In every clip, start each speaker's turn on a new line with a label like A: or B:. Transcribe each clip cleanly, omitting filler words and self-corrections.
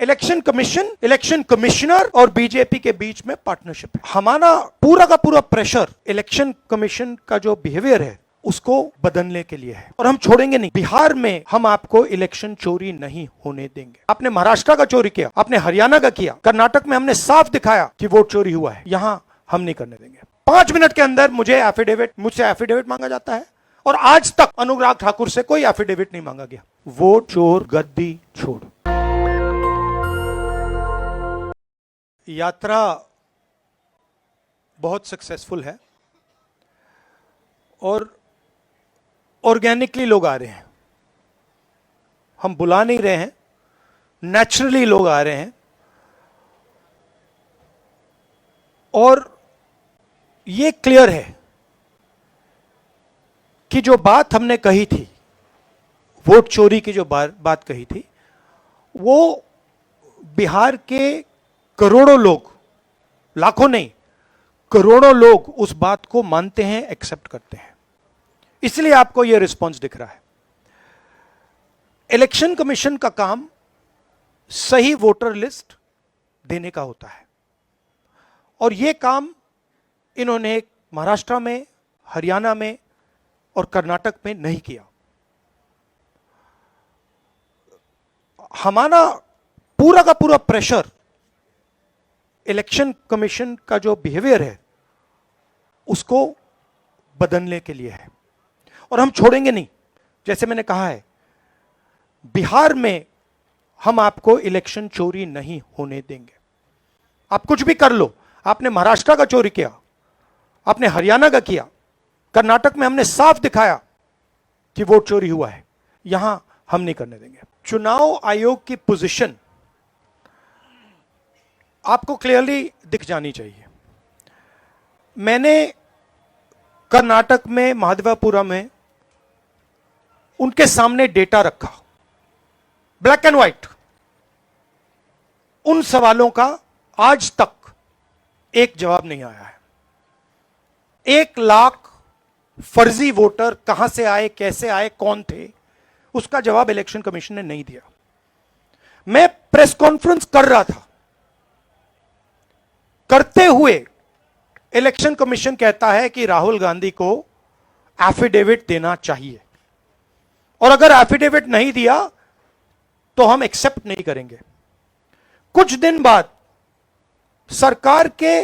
A: Election commission, election commissioner और BJP के बीच में पार्टनरशिप है। हमारा पूरा का पूरा प्रेशर इलेक्शन कमीशन का जो बिहेवियर है उसको बदलने के लिए है और हम छोड़ेंगे नहीं। बिहार में हम आपको इलेक्शन चोरी नहीं होने देंगे। आपने महाराष्ट्र का चोरी किया, आपने हरियाणा का किया, कर्नाटक में हमने साफ दिखाया कि वोट चोरी हुआ है, यहां हम नहीं करने देंगे। 5 मिनट के अंदर मुझसे एफिडेविट मांगा जाता है और आज तक अनुराग ठाकुर से कोई एफिडेविट नहीं मांगा गया। वोट चोर गद्दी छोड़। यात्रा बहुत सक्सेसफुल है और ऑर्गेनिकली लोग आ रहे हैं, हम बुला नहीं रहे हैं, नेचुरली लोग आ रहे हैं। और ये क्लियर है कि जो बात हमने कही थी, वोट चोरी की जो बात कही थी, वो बिहार के करोड़ों लोग, लाखों नहीं करोड़ों लोग उस बात को मानते हैं, एक्सेप्ट करते हैं। इसलिए आपको यह रिस्पॉन्स दिख रहा है। इलेक्शन कमीशन का काम सही वोटर लिस्ट देने का होता है और यह काम इन्होंने महाराष्ट्र में, हरियाणा में और कर्नाटक में नहीं किया। हमारा पूरा का पूरा प्रेशर इलेक्शन कमीशन का जो बिहेवियर है उसको बदलने के लिए है और हम छोड़ेंगे नहीं। जैसे मैंने कहा है, बिहार में हम आपको इलेक्शन चोरी नहीं होने देंगे। आप कुछ भी कर लो, आपने महाराष्ट्र का चोरी किया, आपने हरियाणा का किया, कर्नाटक में हमने साफ दिखाया कि वोट चोरी हुआ है, यहां हम नहीं करने देंगे। चुनाव आयोग की पोजीशन आपको क्लियरली दिख जानी चाहिए। मैंने कर्नाटक में, महादेवपुरम में उनके सामने डेटा रखा, ब्लैक एंड व्हाइट। उन सवालों का आज तक एक जवाब नहीं आया है। 1 लाख फर्जी वोटर कहां से आए, कैसे आए, कौन थे, उसका जवाब इलेक्शन कमीशन ने नहीं दिया। मैं प्रेस कॉन्फ्रेंस कर रहा था, करते हुए इलेक्शन कमीशन कहता है कि राहुल गांधी को एफिडेविट देना चाहिए और अगर एफिडेविट नहीं दिया तो हम एक्सेप्ट नहीं करेंगे। कुछ दिन बाद सरकार के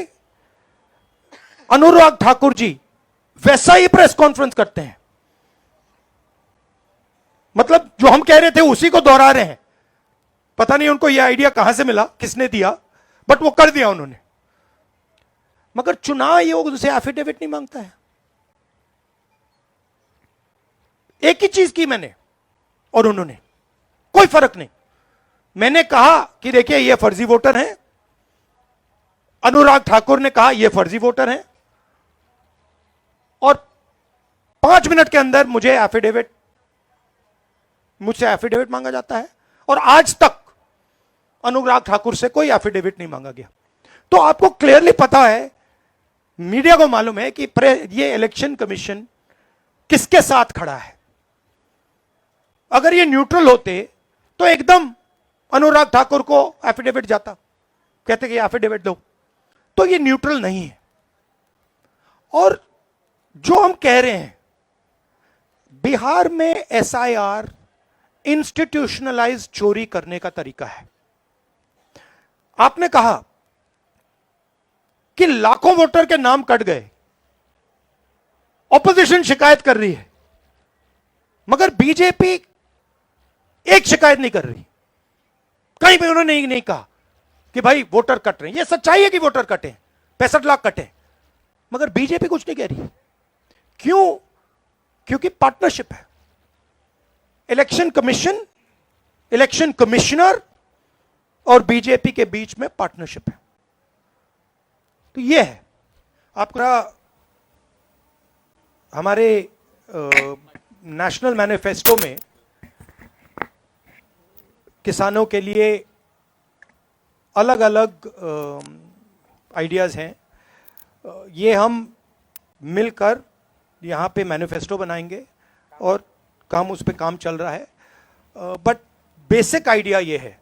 A: अनुराग ठाकुर जी वैसा ही प्रेस कॉन्फ्रेंस करते हैं, मतलब जो हम कह रहे थे उसी को दोहरा रहे हैं। पता नहीं उनको यह आइडिया कहां से मिला, किसने दिया, बट वो कर दिया उन्होंने। मगर चुनाव आयोग उनसे एफिडेविट नहीं मांगता है। एक ही चीज की मैंने और उन्होंने, कोई फर्क नहीं। मैंने कहा कि देखिए ये फर्जी वोटर हैं, अनुराग ठाकुर ने कहा ये फर्जी वोटर हैं और 5 मिनट के अंदर मुझसे एफिडेविट मांगा जाता है और आज तक अनुराग ठाकुर से कोई एफिडेविट नहीं मांगा गया। तो आपको क्लियरली पता है, मीडिया को मालूम है कि ये इलेक्शन कमीशन किसके साथ खड़ा है। अगर ये न्यूट्रल होते तो एकदम अनुराग ठाकुर को एफिडेविट जाता, कहते कि एफिडेविट दो। तो ये न्यूट्रल नहीं है। और जो हम कह रहे हैं, बिहार में एसआईआर इंस्टीट्यूशनलाइज चोरी करने का तरीका है। आपने कहा कि लाखों वोटर के नाम कट गए, ऑपोजिशन शिकायत कर रही है, मगर बीजेपी एक शिकायत नहीं कर रही। कहीं भी उन्होंने नहीं कहा कि भाई वोटर कट रहे हैं। यह सच्चाई है कि वोटर कटे, 65 लाख कटे, मगर बीजेपी कुछ नहीं कह रही। क्यों? क्योंकि पार्टनरशिप है। इलेक्शन कमीशन, इलेक्शन कमिश्नर और बीजेपी के बीच में पार्टनरशिप है। तो यह है आपका हमारे नेशनल मैनिफेस्टो में किसानों के लिए अलग अलग आइडियाज़ हैं। ये हम मिलकर यहाँ पे मैनिफेस्टो बनाएंगे और उस पर काम चल रहा है। बट बेसिक आइडिया ये है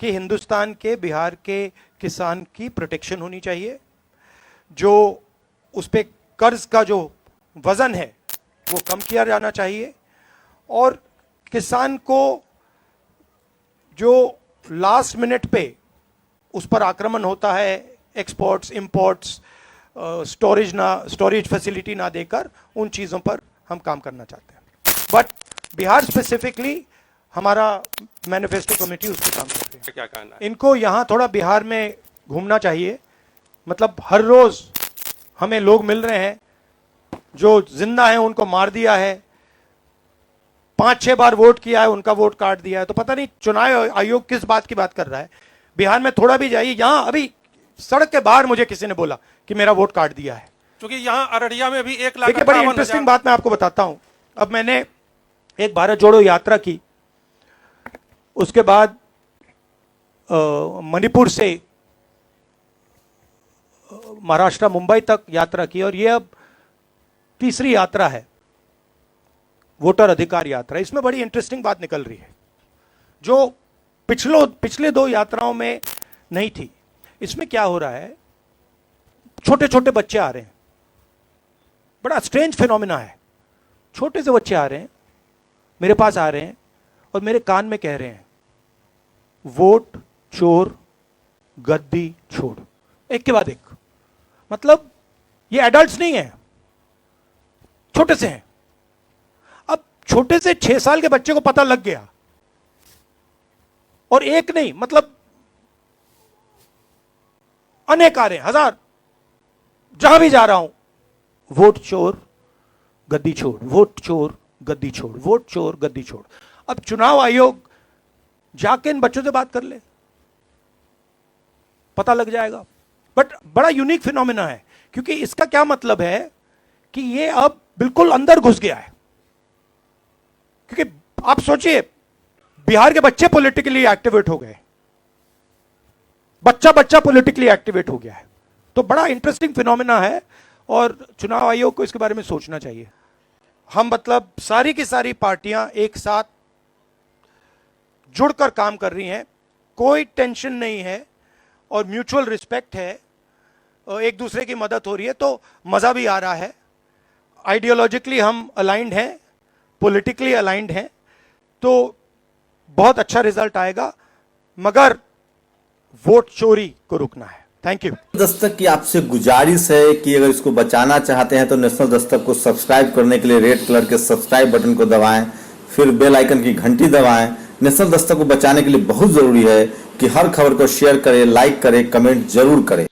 A: कि हिंदुस्तान के, बिहार के किसान की प्रोटेक्शन होनी चाहिए, जो उस पे कर्ज का जो वजन है वो कम किया जाना चाहिए, और किसान को जो लास्ट मिनट पे उस पर आक्रमण होता है, एक्सपोर्ट्स, इंपोर्ट्स, स्टोरेज फैसिलिटी ना देकर, उन चीज़ों पर हम काम करना चाहते हैं। बट बिहार स्पेसिफिकली हमारा मैनिफेस्टो कमेटी उस पर काम करती है।
B: क्या कहना है?
A: इनको यहाँ थोड़ा बिहार में घूमना चाहिए। मतलब हर रोज हमें लोग मिल रहे हैं जो जिंदा हैं, उनको मार दिया है, 5-6 बार वोट किया है, उनका वोट काट दिया है। तो पता नहीं चुनाव आयोग किस बात की बात कर रहा है। बिहार में थोड़ा भी जाइए, यहां अभी सड़क के बाहर मुझे किसी ने बोला कि मेरा वोट काट दिया है।
B: क्योंकि यहाँ अररिया में भी 1 लाख
A: देखिए, बड़ी इंटरेस्टिंग बात मैं आपको बताता हूं। अब मैंने एक भारत जोड़ो यात्रा की, उसके बाद मणिपुर से महाराष्ट्र मुंबई तक यात्रा की, और ये अब तीसरी यात्रा है, वोटर अधिकार यात्रा। इसमें बड़ी इंटरेस्टिंग बात निकल रही है जो पिछले 2 यात्राओं में नहीं थी। इसमें क्या हो रहा है, छोटे छोटे बच्चे आ रहे हैं, बड़ा स्ट्रेंज फिनोमिना है। छोटे से बच्चे आ रहे हैं, मेरे पास आ रहे हैं और मेरे कान में कह रहे हैं, वोट चोर गद्दी छोड़, एक के बाद एक। मतलब ये एडल्ट्स नहीं है, छोटे से हैं। अब छोटे से 6 साल के बच्चे को पता लग गया, और एक नहीं, मतलब अनेक आ रहे हैं, हजार। जहां भी जा रहा हूं, वोट चोर गद्दी छोड़, वोट चोर गद्दी छोड़, वोट चोर गद्दी छोड़। अब चुनाव आयोग जाके इन बच्चों से बात कर ले, पता लग जाएगा। बट बड़ा यूनिक फिनोमिना है, क्योंकि इसका क्या मतलब है कि ये अब बिल्कुल अंदर घुस गया है। क्योंकि आप सोचिए, बिहार के बच्चे पॉलिटिकली एक्टिवेट हो गए, बच्चा पॉलिटिकली एक्टिवेट हो गया है। तो बड़ा इंटरेस्टिंग फिनोमिना है, और चुनाव आयोग को इसके बारे में सोचना चाहिए। हम मतलब सारी की सारी पार्टियां एक साथ जुड़कर काम कर रही हैं, कोई टेंशन नहीं है, और म्यूचुअल रिस्पेक्ट है, और एक दूसरे की मदद हो रही है, तो मजा भी आ रहा है। आइडियोलॉजिकली हम अलाइंड हैं, पॉलिटिकली अलाइंड हैं, तो बहुत अच्छा रिजल्ट आएगा, मगर वोट चोरी को रुकना है। Thank you.
C: दस्तक की आपसे गुजारिश है कि अगर इसको बचाना चाहते हैं तो नेशनल दस्तक को सब्सक्राइब करने के लिए रेड कलर के सब्सक्राइब बटन को दबाएं, फिर बेल आइकन की घंटी दबाएं। नेशनल दस्तक को बचाने के लिए बहुत जरूरी है कि हर खबर को शेयर करें, लाइक करें, कमेंट जरूर करें।